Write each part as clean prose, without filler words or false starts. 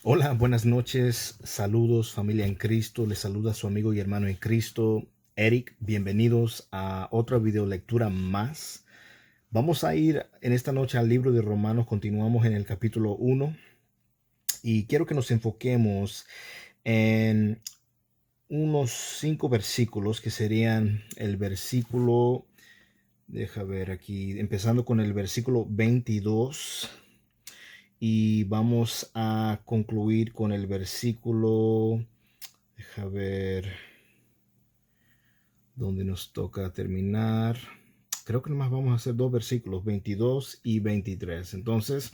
Hola, buenas noches, saludos familia en Cristo, les saluda su amigo y hermano en Cristo, Eric, bienvenidos a otra videolectura más. Vamos a ir en esta noche al libro de Romanos, continuamos en el capítulo 1 y quiero que nos enfoquemos en unos 5 versículos que serían el versículo, deja ver aquí, empezando con el versículo 22 y vamos a concluir con el versículo. Deja ver dónde nos toca terminar. Creo que nomás vamos a hacer dos versículos, 22 y 23. Entonces,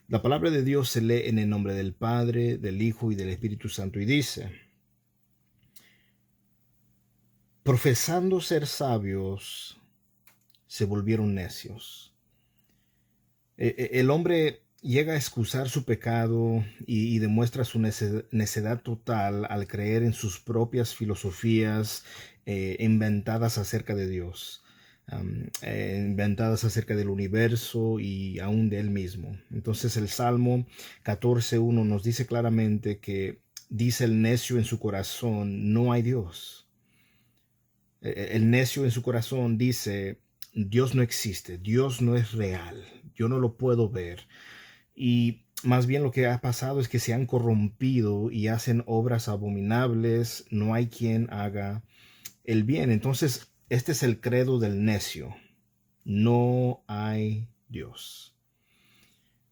la palabra de Dios se lee en el nombre del Padre, del Hijo y del Espíritu Santo y dice, profesando ser sabios, se volvieron necios. El hombre llega a excusar su pecado y demuestra su necedad total al creer en sus propias filosofías inventadas acerca de Dios, inventadas acerca del universo y aún de él mismo. Entonces el Salmo 14:1 nos dice claramente que dice el necio en su corazón, no hay Dios. El necio en su corazón dice, Dios no existe, Dios no es real, yo no lo puedo ver. Y más bien lo que ha pasado es que se han corrompido y hacen obras abominables, no hay quien haga el bien. Entonces, este es el credo del necio, no hay Dios.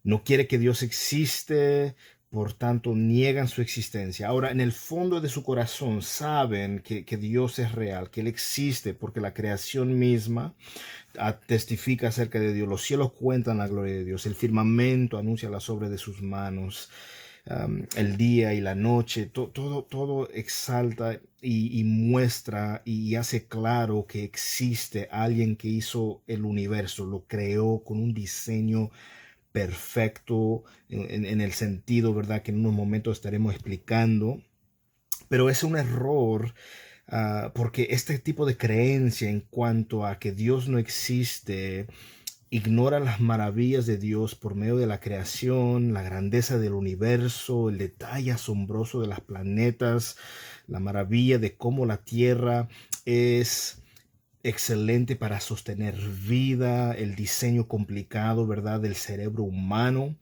No quiere que Dios existe, por tanto niegan su existencia. Ahora, en el fondo de su corazón saben que Dios es real, que Él existe, porque la creación misma testifica acerca de Dios. Los cielos cuentan la gloria de Dios. El firmamento anuncia las obras de sus manos. El día y la noche, todo exalta y muestra y hace claro que existe alguien que hizo el universo, lo creó con un diseño perfecto en el sentido, ¿verdad? Que en unos momentos estaremos explicando. Pero es un error porque este tipo de creencia en cuanto a que Dios no existe ignora las maravillas de Dios por medio de la creación, la grandeza del universo, el detalle asombroso de los planetas, la maravilla de cómo la Tierra es excelente para sostener vida, el diseño complicado, ¿verdad?, del cerebro humano,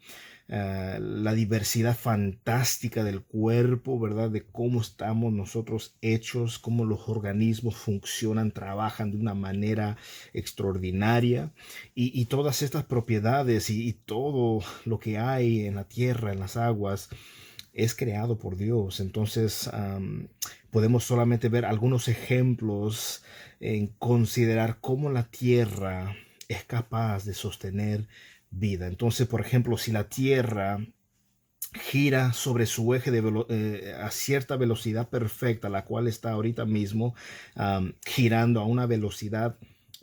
la diversidad fantástica del cuerpo, ¿verdad?, de cómo estamos nosotros hechos, cómo los organismos funcionan, trabajan de una manera extraordinaria y todas estas propiedades y todo lo que hay en la tierra, en las aguas, es creado por Dios. Entonces, podemos solamente ver algunos ejemplos en considerar cómo la tierra es capaz de sostener vida. Entonces, por ejemplo, si la tierra gira sobre su eje a cierta velocidad perfecta, la cual está ahorita mismo girando a una velocidad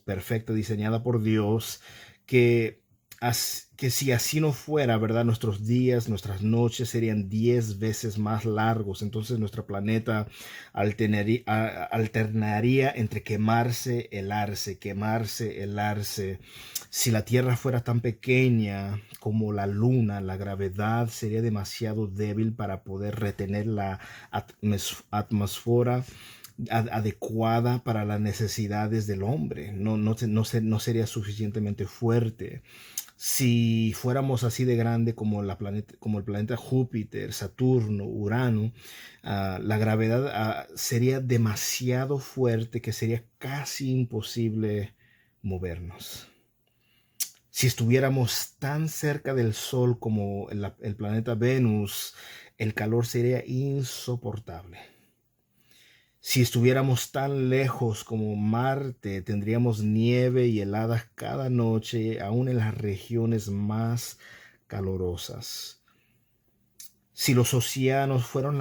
perfecta diseñada por Dios, que, que si así no fuera, ¿verdad? Nuestros días, nuestras noches serían 10 veces más largos. Entonces nuestro planeta alternaría entre quemarse, helarse. Si la Tierra fuera tan pequeña como la Luna, la gravedad sería demasiado débil para poder retener la atmósfera adecuada para las necesidades del hombre. No sería suficientemente fuerte. Si fuéramos así de grande como el planeta Júpiter, Saturno, Urano, la gravedad sería demasiado fuerte que sería casi imposible movernos. Si estuviéramos tan cerca del Sol como el planeta Venus, el calor sería insoportable. Si estuviéramos tan lejos como Marte, tendríamos nieve y heladas cada noche, aún en las regiones más calurosas. Si los océanos fueran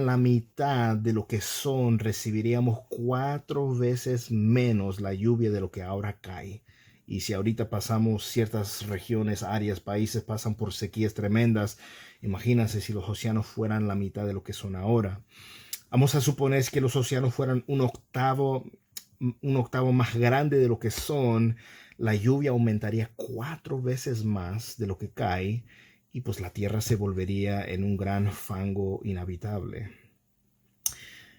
la mitad de lo que son, recibiríamos 4 veces menos la lluvia de lo que ahora cae. Y si ahorita pasamos ciertas regiones, áreas, países pasan por sequías tremendas, imagínense si los océanos fueran la mitad de lo que son ahora. Vamos a suponer que los océanos fueran un octavo más grande de lo que son, la lluvia aumentaría 4 veces más de lo que cae y pues la tierra se volvería en un gran fango inhabitable.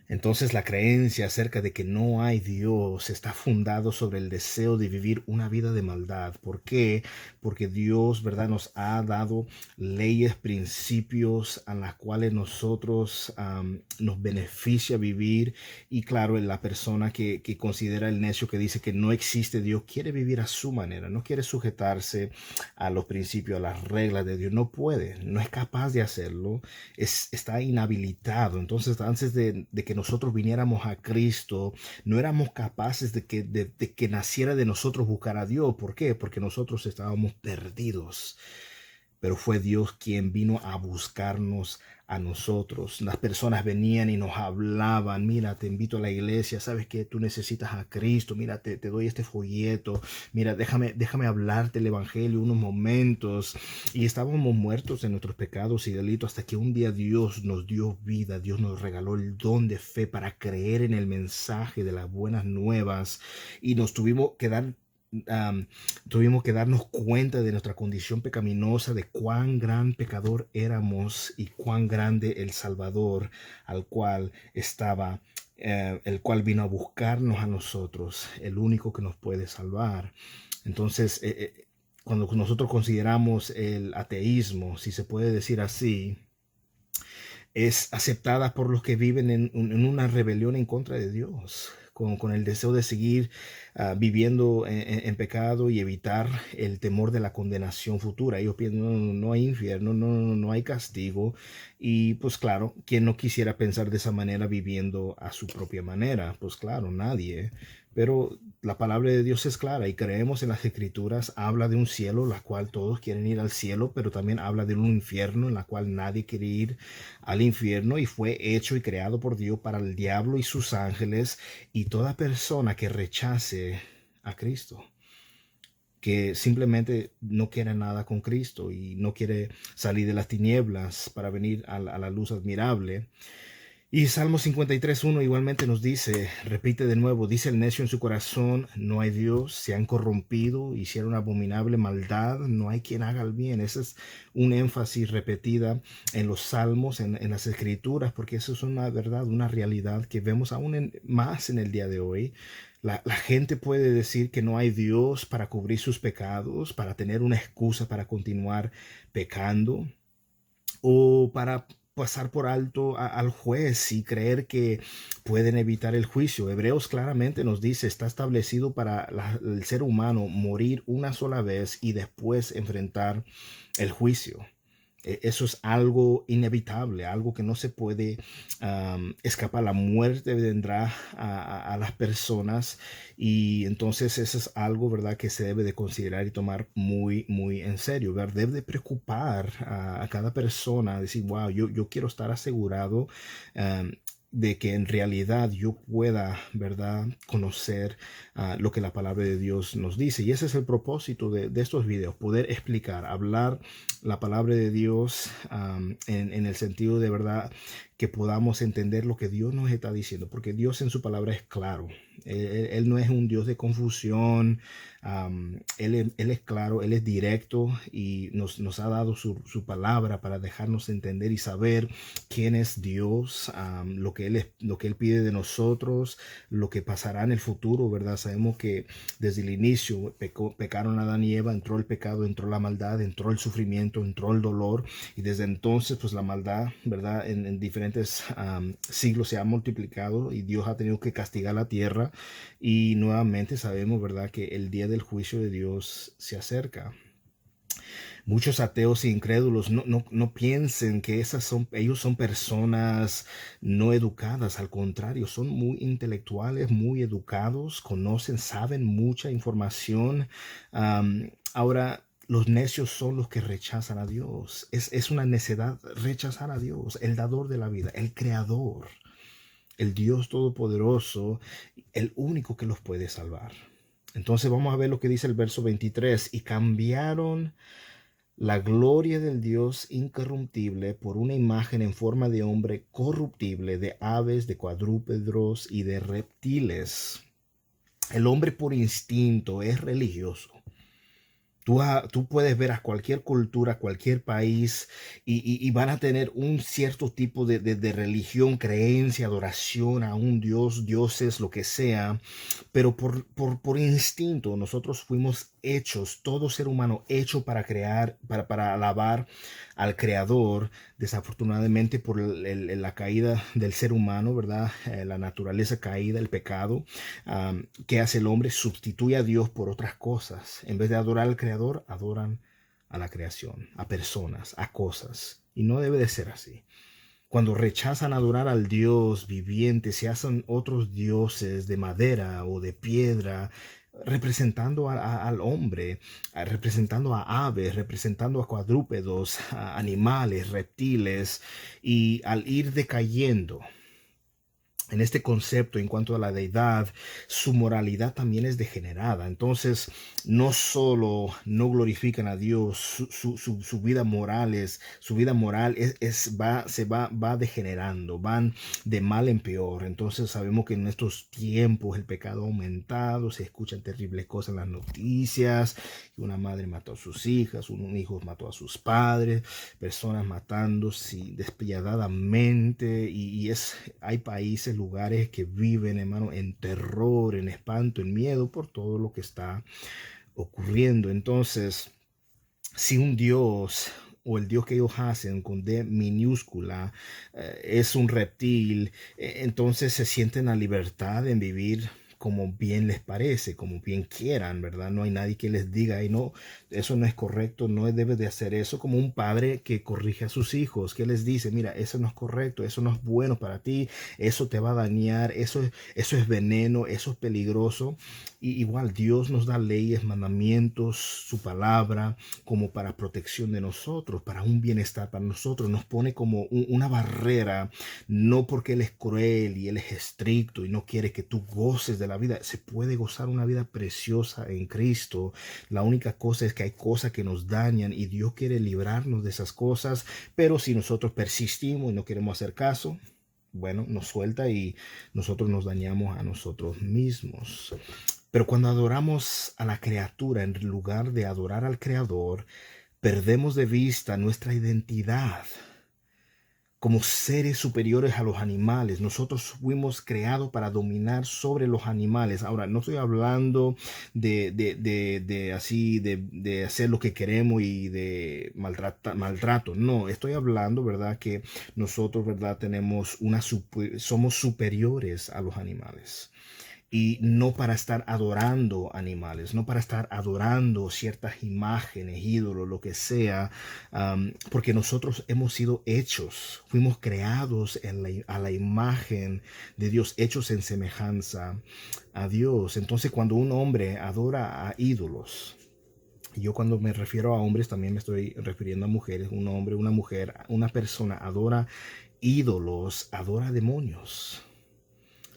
Entonces la creencia acerca de que no hay Dios está fundado sobre el deseo de vivir una vida de maldad. ¿Por qué? Porque Dios, ¿verdad?, nos ha dado leyes, principios a las cuales nosotros nos beneficia vivir. Y claro, la persona que considera el necio, que dice que no existe Dios, quiere vivir a su manera, no quiere sujetarse a los principios, a las reglas de Dios. No puede, no es capaz de hacerlo, está inhabilitado. Entonces, antes de que nosotros viniéramos a Cristo, no éramos capaces de que naciera de nosotros buscar a Dios. ¿Por qué? Porque nosotros estábamos perdidos, pero fue Dios quien vino a buscarnos a nosotros. Las personas venían y nos hablaban: mira, te invito a la iglesia, sabes que tú necesitas a Cristo, mira, te doy este folleto, mira, déjame hablarte el evangelio unos momentos. Y estábamos muertos en nuestros pecados y delitos, hasta que un día Dios nos dio vida, Dios nos regaló el don de fe para creer en el mensaje de las buenas nuevas, y nos um, tuvimos que darnos cuenta de nuestra condición pecaminosa, de cuán gran pecador éramos y cuán grande el Salvador al cual el cual vino a buscarnos a nosotros, el único que nos puede salvar. Entonces, cuando nosotros consideramos el ateísmo, si se puede decir así, es aceptada por los que viven en una rebelión en contra de Dios, con el deseo de seguir viviendo en pecado y evitar el temor de la condenación futura. Ellos piensan: no, no, no hay infierno, no, no, no hay castigo. Y pues claro, ¿quién no quisiera pensar de esa manera viviendo a su propia manera? Pues claro, nadie. Pero la palabra de Dios es clara y creemos en las escrituras. Habla de un cielo, la cual todos quieren ir al cielo, pero también habla de un infierno, en la cual nadie quiere ir al infierno, y fue hecho y creado por Dios para el diablo y sus ángeles y toda persona que rechace a Cristo, que simplemente no quiere nada con Cristo y no quiere salir de las tinieblas para venir a la luz admirable. Y Salmo 53:1 igualmente nos dice, repite de nuevo: dice el necio en su corazón, no hay Dios, se han corrompido, hicieron abominable maldad, no hay quien haga el bien. Ese es un énfasis repetida en los salmos, en las escrituras, porque eso es una verdad, una realidad que vemos aún más en el día de hoy. La gente puede decir que no hay Dios para cubrir sus pecados, para tener una excusa para continuar pecando, o para pasar por alto al juez y creer que pueden evitar el juicio. Hebreos claramente nos dice: está establecido para el ser humano morir una sola vez y después enfrentar el juicio. Eso es algo inevitable, algo que no se puede escapar. La muerte vendrá a las personas, y entonces eso es algo, ¿verdad?, que se debe de considerar y tomar muy, muy en serio, ¿verdad? Debe de preocupar a cada persona, decir: wow, yo quiero estar asegurado um, de que en realidad yo pueda, ¿verdad?, conocer lo que la palabra de Dios nos dice. Y ese es el propósito de estos videos: poder explicar, hablar la palabra de Dios en el sentido de verdad, que podamos entender lo que Dios nos está diciendo, porque Dios en su palabra es claro. Él no es un Dios de confusión. Él es claro, Él es directo, y nos ha dado su palabra para dejarnos entender y saber quién es Dios, lo que Él pide de nosotros, lo que pasará en el futuro, ¿verdad? Sabemos que desde el inicio pecaron Adán y Eva, entró el pecado, entró la maldad, entró el sufrimiento, entró el dolor, y desde entonces pues la maldad, ¿verdad?, en diferentes siglos se ha multiplicado, y Dios ha tenido que castigar la tierra, y nuevamente sabemos, ¿verdad?, que el día del juicio de Dios se acerca. Muchos ateos e incrédulos no piensen que ellos son personas no educadas. Al contrario, son muy intelectuales, muy educados, conocen, saben mucha información. Ahora, los necios son los que rechazan a Dios. Es una necedad rechazar a Dios, el dador de la vida, el creador, el Dios todopoderoso, el único que los puede salvar. Entonces vamos a ver lo que dice el verso 23: y cambiaron la gloria del Dios incorruptible por una imagen en forma de hombre corruptible, de aves, de cuadrúpedos y de reptiles. El hombre por instinto es religioso. Tú puedes ver a cualquier cultura, cualquier país, y van a tener un cierto tipo de religión, creencia, adoración a un dios, dioses, lo que sea, pero por instinto nosotros fuimos hechos, todo ser humano hecho para crear, para alabar al Creador. Desafortunadamente por la caída del ser humano, ¿verdad? La naturaleza caída, el pecado, ¿qué hace el hombre? Sustituye a Dios por otras cosas. En vez de adorar al Creador, adoran a la creación, a personas, a cosas. Y no debe de ser así. Cuando rechazan adorar al Dios viviente, se hacen otros dioses de madera o de piedra, representando al hombre, representando a aves, representando a cuadrúpedos, a animales, reptiles, y al ir decayendo en este concepto en cuanto a la deidad, su moralidad también es degenerada. Entonces, no solo no glorifican a Dios, su vida moral va degenerando, van de mal en peor. Entonces, sabemos que en estos tiempos el pecado ha aumentado, se escuchan terribles cosas en las noticias, que una madre mató a sus hijas, un hijo mató a sus padres, personas matándose despiadadamente, hay países, lugares que viven, hermano, en terror, en espanto, en miedo por todo lo que está ocurriendo. Entonces, si un Dios o el Dios que ellos hacen con D minúscula es un reptil, entonces se sienten a libertad en vivir como bien les parece, como bien quieran, ¿verdad? No hay nadie que les diga, y no, eso no es correcto, no debes de hacer eso, como un padre que corrige a sus hijos, que les dice, mira, eso no es correcto, eso no es bueno para ti, eso te va a dañar, eso es veneno, eso es peligroso. Y igual Dios nos da leyes, mandamientos, su palabra, como para protección de nosotros, para un bienestar para nosotros. Nos pone como una barrera, no porque Él es cruel y Él es estricto y no quiere que tú goces de la vida. Se puede gozar una vida preciosa en Cristo. La única cosa es que hay cosas que nos dañan y Dios quiere librarnos de esas cosas, pero si nosotros persistimos y no queremos hacer caso, bueno, nos suelta y nosotros nos dañamos a nosotros mismos. Pero cuando adoramos a la criatura en lugar de adorar al Creador, perdemos de vista nuestra identidad como seres superiores a los animales. Nosotros fuimos creados para dominar sobre los animales. Ahora, no estoy hablando de hacer lo que queremos y de maltrato. No, estoy hablando, ¿verdad? Que nosotros, ¿verdad? Somos superiores a los animales. Y no para estar adorando animales, no para estar adorando ciertas imágenes, ídolos, lo que sea, porque nosotros hemos sido hechos, fuimos creados a la imagen de Dios, hechos en semejanza a Dios. Entonces, cuando un hombre adora a ídolos, yo cuando me refiero a hombres también me estoy refiriendo a mujeres, un hombre, una mujer, una persona adora ídolos, adora demonios.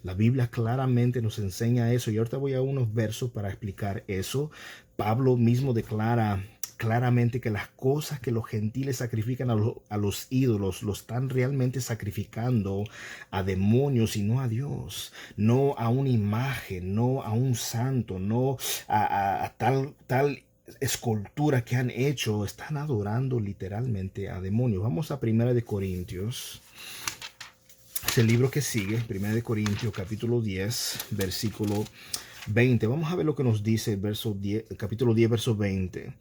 La Biblia claramente nos enseña eso y ahorita voy a unos versos para explicar eso. Pablo mismo declara claramente que las cosas que los gentiles sacrifican a los ídolos lo están realmente sacrificando a demonios y no a Dios, no a una imagen, no a un santo, no a tal escultura que han hecho. Están adorando literalmente a demonios. Vamos a Primera de Corintios. Es el libro que sigue, 1 Corintios capítulo 10, versículo 20. Vamos a ver lo que nos dice el capítulo 10, verso 20.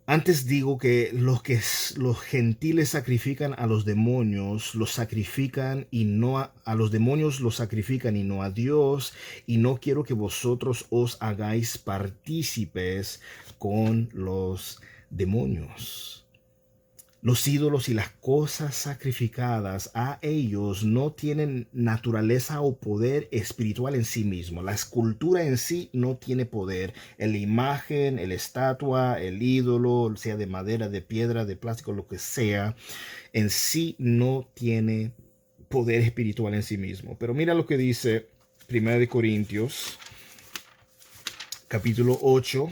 Antes digo que los gentiles sacrifican a los demonios, los sacrifican y no a los demonios los sacrifican y no a Dios, y no quiero que vosotros os hagáis partícipes con los demonios. Los ídolos y las cosas sacrificadas a ellos no tienen naturaleza o poder espiritual en sí mismo. La escultura en sí no tiene poder. La imagen, la estatua, el ídolo, sea de madera, de piedra, de plástico, lo que sea, en sí no tiene poder espiritual en sí mismo. Pero mira lo que dice 1 Corintios, capítulo 8,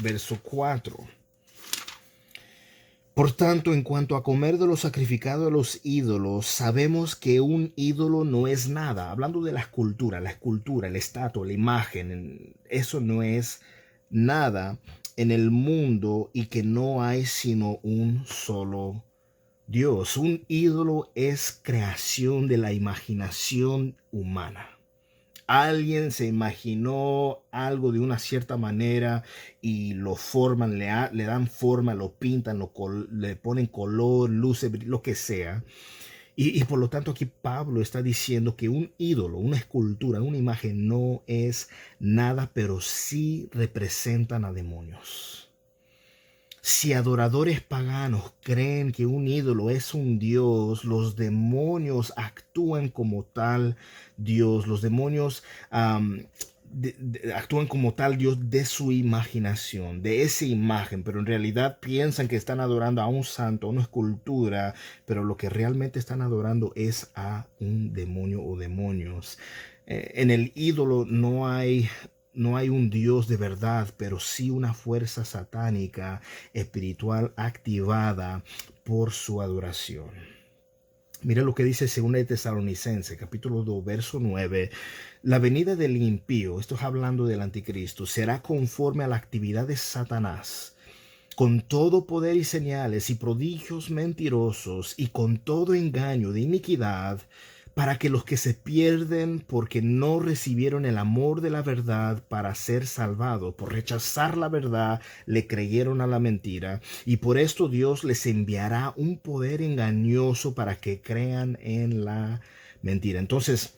verso 4. Por tanto, en cuanto a comer de lo sacrificado a los ídolos, sabemos que un ídolo no es nada. Hablando de la escultura, la estatua, la imagen, eso no es nada en el mundo y que no hay sino un solo Dios. Un ídolo es creación de la imaginación humana. Alguien se imaginó algo de una cierta manera y lo forman, le dan forma, lo pintan, le ponen color, luces, lo que sea. Y por lo tanto aquí Pablo está diciendo que un ídolo, una escultura, una imagen no es nada, pero sí representan a demonios. Si adoradores paganos creen que un ídolo es un dios, los demonios actúan como tal dios. Los demonios actúan como tal dios de su imaginación, de esa imagen, pero en realidad piensan que están adorando a un santo, a una escultura, pero lo que realmente están adorando es a un demonio o demonios. En el ídolo no hay un Dios de verdad, pero sí una fuerza satánica espiritual activada por su adoración. Mira lo que dice 2 de Tesalonicenses, capítulo 2, verso 9. La venida del impío, esto es hablando del anticristo, será conforme a la actividad de Satanás, con todo poder y señales y prodigios mentirosos y con todo engaño de iniquidad, para que los que se pierden porque no recibieron el amor de la verdad para ser salvados, por rechazar la verdad, le creyeron a la mentira, y por esto Dios les enviará un poder engañoso para que crean en la mentira. Entonces,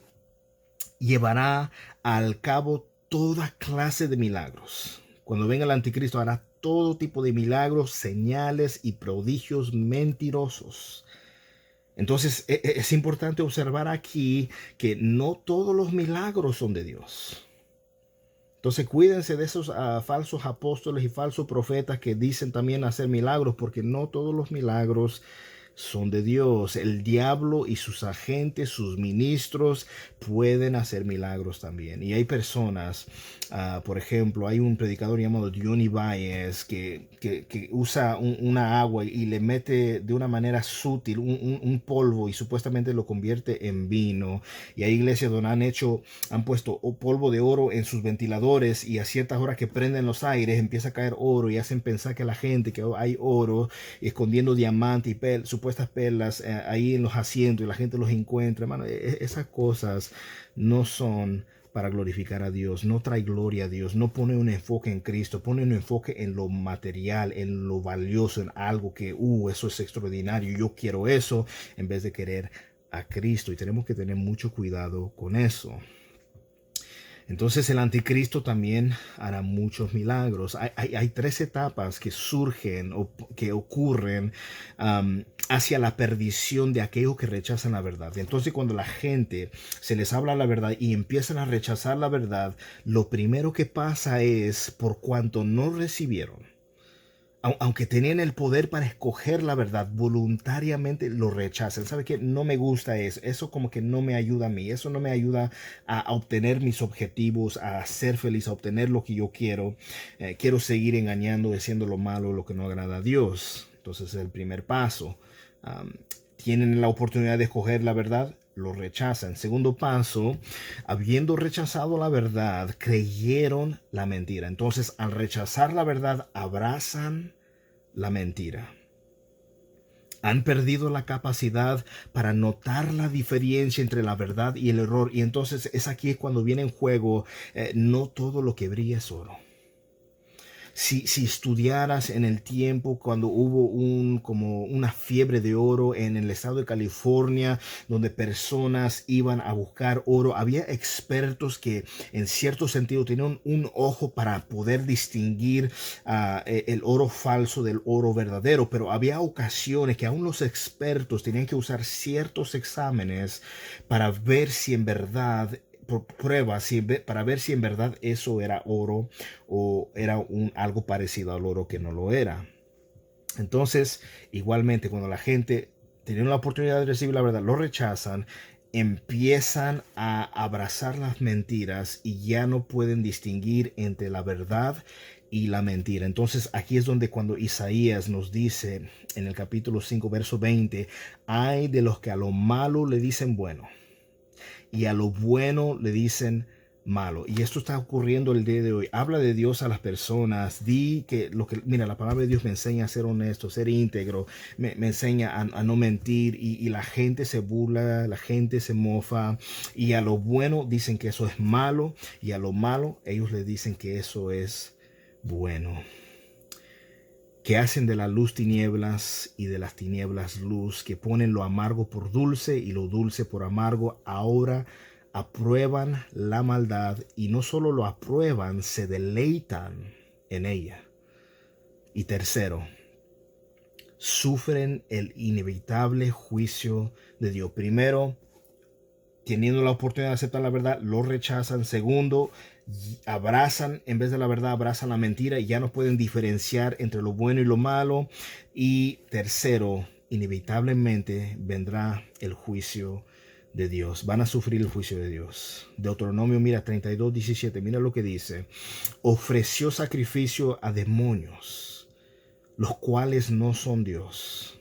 llevará al cabo toda clase de milagros. Cuando venga el anticristo hará todo tipo de milagros, señales y prodigios mentirosos. Entonces es importante observar aquí que no todos los milagros son de Dios. Entonces cuídense de esos falsos apóstoles y falsos profetas que dicen también hacer milagros, porque no todos los milagros son de Dios. El diablo y sus agentes, sus ministros, pueden hacer milagros también. Y hay personas, por ejemplo, hay un predicador llamado Johnny Baez que usa una agua y le mete de una manera sutil un polvo y supuestamente lo convierte en vino. Y hay iglesias donde han puesto polvo de oro en sus ventiladores, y a ciertas horas que prenden los aires empieza a caer oro y hacen pensar que la gente que hay oro, escondiendo diamantes y supuestas perlas ahí en los asientos, y la gente los encuentra. Hermano, esas cosas no son para glorificar a Dios, no trae gloria a Dios, no pone un enfoque en Cristo, pone un enfoque en lo material, en lo valioso, en algo que, eso es extraordinario, yo quiero eso, en vez de querer a Cristo. Y tenemos que tener mucho cuidado con eso. Entonces el anticristo también hará muchos milagros. Hay tres etapas que surgen o que ocurren hacia la perdición de aquellos que rechazan la verdad. Entonces cuando la gente se les habla la verdad y empiezan a rechazar la verdad, lo primero que pasa es, por cuanto no recibieron, aunque tenían el poder para escoger la verdad, voluntariamente lo rechazan. ¿Sabe qué? No me gusta eso. Eso como que no me ayuda a mí. Eso no me ayuda a obtener mis objetivos, a ser feliz, a obtener lo que yo quiero. Quiero seguir engañando, haciendo lo malo, lo que no agrada a Dios. Entonces es el primer paso. Tienen la oportunidad de escoger la verdad, lo rechazan. Segundo paso, habiendo rechazado la verdad, creyeron la mentira. Entonces, al rechazar la verdad, abrazan la mentira. Han perdido la capacidad para notar la diferencia entre la verdad y el error. Y entonces es aquí cuando viene en juego, no todo lo que brilla es oro. Si estudiaras en el tiempo cuando hubo como una fiebre de oro en el estado de California, donde personas iban a buscar oro, había expertos que en cierto sentido tenían un ojo para poder distinguir el oro falso del oro verdadero, pero había ocasiones que aún los expertos tenían que usar ciertos exámenes para ver si en verdad, por pruebas, para ver si en verdad eso era oro o era algo parecido al oro que no lo era. Entonces, igualmente, cuando la gente tiene la oportunidad de recibir la verdad, lo rechazan, empiezan a abrazar las mentiras y ya no pueden distinguir entre la verdad y la mentira. Entonces aquí es donde cuando Isaías nos dice en el capítulo 5 verso 20, hay de los que a lo malo le dicen bueno y a lo bueno le dicen malo. Y esto está ocurriendo el día de hoy. Habla de Dios a las personas. Mira, la palabra de Dios me enseña a ser honesto, ser íntegro, me enseña a no mentir y la gente se burla, la gente se mofa y a lo bueno dicen que eso es malo y a lo malo ellos le dicen que eso es bueno. Que hacen de la luz tinieblas y de las tinieblas luz, que ponen lo amargo por dulce y lo dulce por amargo, ahora aprueban la maldad y no solo lo aprueban, se deleitan en ella. Y tercero, sufren el inevitable juicio de Dios. Primero, teniendo la oportunidad de aceptar la verdad, lo rechazan. Segundo, abrazan, en vez de la verdad, abrazan la mentira y ya no pueden diferenciar entre lo bueno y lo malo. Y tercero, inevitablemente vendrá el juicio de Dios. Van a sufrir el juicio de Dios. Deuteronomio, mira, 32:17, mira lo que dice. Ofreció sacrificio a demonios, los cuales no son Dios,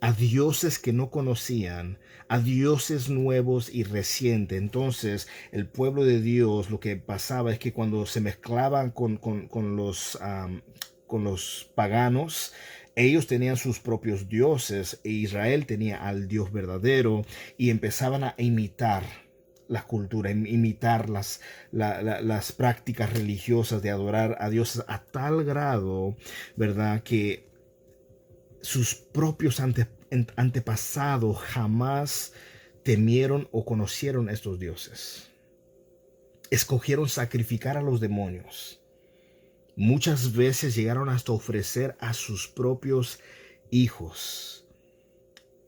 a dioses que no conocían, a dioses nuevos y recientes. Entonces, el pueblo de Dios, lo que pasaba es que cuando se mezclaban con los paganos, ellos tenían sus propios dioses e Israel tenía al Dios verdadero y empezaban a imitar la cultura, imitar las prácticas religiosas de adorar a dioses a tal grado, ¿verdad?, que sus propios antepasados jamás temieron o conocieron a estos dioses. Escogieron sacrificar a los demonios. Muchas veces llegaron hasta ofrecer a sus propios hijos.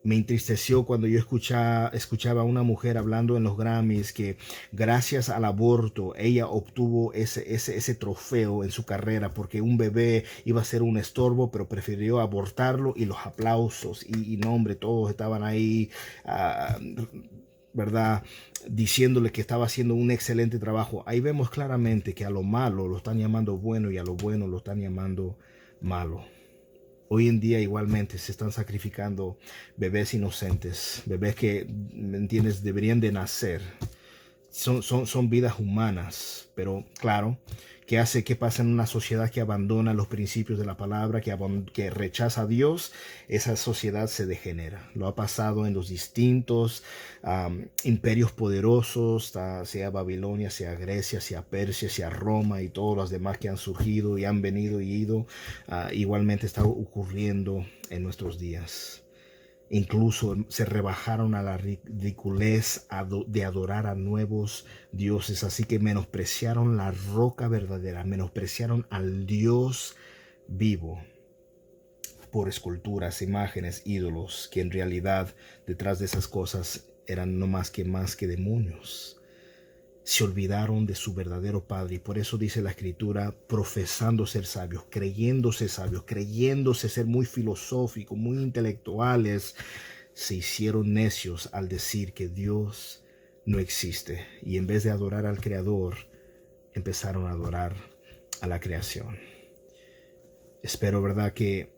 Me entristeció cuando yo escuchaba a una mujer hablando en los Grammys que gracias al aborto ella obtuvo ese trofeo en su carrera porque un bebé iba a ser un estorbo, pero prefirió abortarlo y los aplausos y no, hombre, todos estaban ahí, ¿verdad?, diciéndole que estaba haciendo un excelente trabajo. Ahí vemos claramente que a lo malo lo están llamando bueno y a lo bueno lo están llamando malo. Hoy en día igualmente se están sacrificando bebés inocentes, bebés que, ¿me entiendes?, deberían de nacer. Son vidas humanas, pero claro, ¿qué pasa en una sociedad que abandona los principios de la palabra, que rechaza a Dios? Esa sociedad se degenera. Lo ha pasado en los distintos imperios poderosos, sea Babilonia, sea Grecia, sea Persia, sea Roma y todos los demás que han surgido y han venido y ido. Igualmente está ocurriendo en nuestros días. Incluso se rebajaron a la ridiculez de adorar a nuevos dioses, así que menospreciaron la roca verdadera, menospreciaron al Dios vivo por esculturas, imágenes, ídolos, que en realidad detrás de esas cosas eran no más que demonios. Se olvidaron de su verdadero Padre y por eso dice la Escritura, profesando ser sabios, creyéndose ser muy filosóficos, muy intelectuales, se hicieron necios al decir que Dios no existe y en vez de adorar al Creador, empezaron a adorar a la creación. Espero, ¿verdad?, que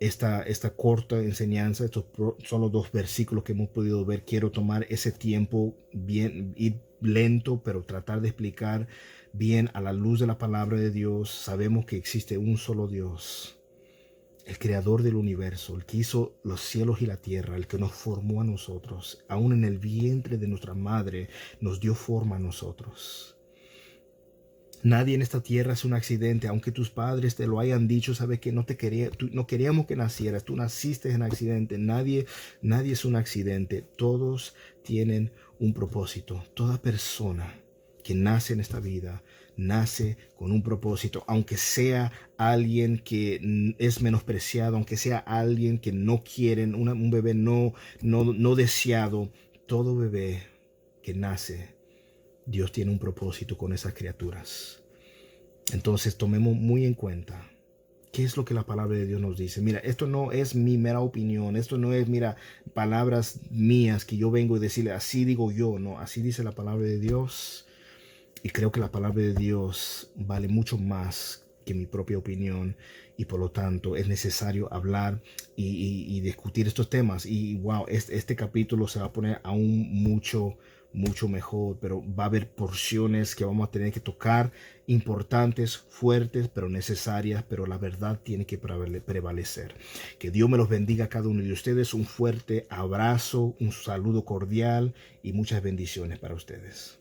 esta corta enseñanza, estos son los 2 versículos que hemos podido ver. Quiero tomar ese tiempo bien, ir lento, pero tratar de explicar bien a la luz de la palabra de Dios. Sabemos que existe un solo Dios, el creador del universo, el que hizo los cielos y la tierra, el que nos formó a nosotros, aún en el vientre de nuestra madre nos dio forma a nosotros. Nadie en esta tierra es un accidente, aunque tus padres te lo hayan dicho, sabes que no queríamos que nacieras, tú naciste en accidente. Nadie es un accidente, todos tienen un propósito. Toda persona que nace en esta vida nace con un propósito, aunque sea alguien que es menospreciado, aunque sea alguien que no quieren, un bebé no deseado. Todo bebé que nace, Dios tiene un propósito con esas criaturas. Entonces tomemos muy en cuenta qué es lo que la palabra de Dios nos dice. Mira, esto no es mi mera opinión, esto no es, mira, palabras mías que yo vengo a decirle, así digo yo, no, así dice la palabra de Dios. Y creo que la palabra de Dios vale mucho más que mi propia opinión y por lo tanto es necesario hablar y discutir estos temas. Y wow, este capítulo se va a poner aún mucho mucho mejor, pero va a haber porciones que vamos a tener que tocar, importantes, fuertes, pero necesarias, pero la verdad tiene que prevalecer. Que Dios me los bendiga a cada uno de ustedes. Un fuerte abrazo, un saludo cordial y muchas bendiciones para ustedes.